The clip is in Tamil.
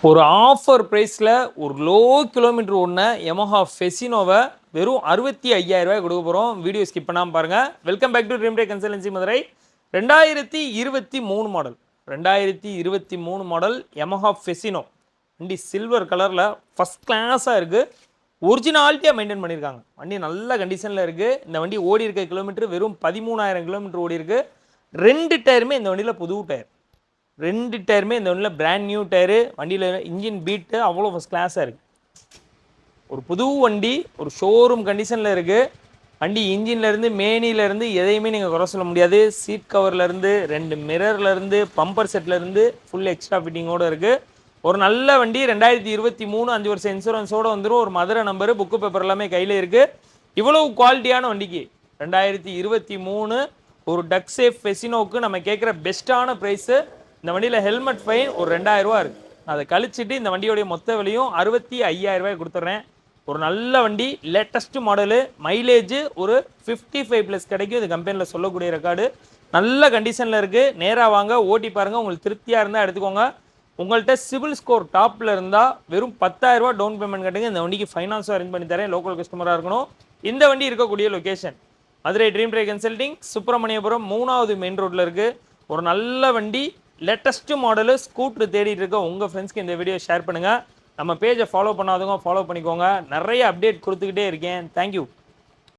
ஒரு ஆஃபர் ப்ரைஸில் ஒரு லோ கிலோமீட்டர் ஓடின யமஹா ஃபெசினோவை வெறும் 65,000 கொடுக்க போகிறோம். வீடியோ ஸ்கிப் பண்ணாமல் பாருங்கள். Welcome back to dream tech consultancy Madurai. 2023 model 2023 model Yamaha Fascino வண்டி சில்வர் கலரில் ஃபஸ்ட் கிளாஸாக இருக்குது. ஒரிஜினாலிட்டியாக மெயின்டைன் பண்ணியிருக்காங்க. வண்டி நல்ல கண்டிஷனில் இருக்குது. இந்த வண்டி ஓடி இருக்க கிலோமீட்டர் வெறும் 13,000 கிலோமீட்டர் ஓடி இருக்குது. 2 டயருமே இந்த வண்டியில் புது டயர். 2 டயருமே இந்த வண்டியில் பிராண்ட் நியூ டயரு. வண்டியில் இன்ஜின் பீட்டு அவ்வளோ ஃபஸ்ட் கிளாஸாக இருக்குது. ஒரு புது வண்டி, ஒரு ஷோரூம் கண்டிஷனில் இருக்குது. வண்டி இன்ஜின்லேருந்து மேனிலேருந்து எதையுமே நீங்கள் குறை சொல்ல முடியாது. சீட் கவர்லேருந்து 2 மிரர்லேருந்து பம்பர் செட்லேருந்து ஃபுல் எக்ஸ்ட்ரா ஃபிட்டிங்கோடு இருக்குது. ஒரு நல்ல வண்டி. 2023 5 வருஷம் இன்சூரன்ஸோடு வந்துடும். ஒரு மதுரை நம்பரு, புக்கு பேப்பர் எல்லாமே கையில் இருக்குது. இவ்வளவு குவாலிட்டியான வண்டிக்கு 2023 ஒரு டக் சேஃப் ஃபெசினோவுக்கு நம்ம கேட்குற பெஸ்ட்டான ப்ரைஸு. இந்த வண்டியில் ஹெல்மெட் ஃபைன் ஒரு 2,000 ரூபா இருக்குது. அதை கழிச்சிட்டு இந்த வண்டியோடைய மொத்த விலையும் 65,000 ரூபாய் கொடுத்துட்றேன். ஒரு நல்ல வண்டி, லேட்டஸ்ட் மாடலு, மைலேஜ் ஒரு 55+ கிடைக்கும். இது கம்பெனியில் சொல்லக்கூடிய ரெக்கார்டு. நல்ல கண்டிஷனில் இருக்குது. நேராக வாங்க, ஓட்டி பாருங்கள். உங்களுக்கு திருப்தியாக இருந்தால் எடுத்துக்கோங்க. உங்கள்கிட்ட சிவில் ஸ்கோர் டாப்பில் இருந்தால் வெறும் 10,000 ரூபா டவுன் பேமெண்ட் கட்டுங்க. இந்த வண்டிக்கு ஃபைனான்ஸும் அரேஞ்ச் பண்ணி தரேன். லோக்கல் கஸ்டமராக இருக்கணும். இந்த வண்டி இருக்கக்கூடிய location Madurai dream try consulting, Subramaniapuram 3வது மெயின் ரோட்டில் இருக்குது. ஒரு நல்ல வண்டி, லேட்டஸ்ட் மாடலு, ஸ்கூட்ரு தேடிட்டு இருக்க உங்கள் ஃப்ரெண்ட்ஸ்க்கு இந்த வீடியோ ஷேர் பண்ணுங்கள். நம்ம பேஜை ஃபாலோ பண்ணாதவங்க ஃபாலோ பண்ணிக்கோங்க. நிறைய அப்டேட் கொடுத்துக்கிட்டே இருக்கேன். தேங்க்யூ.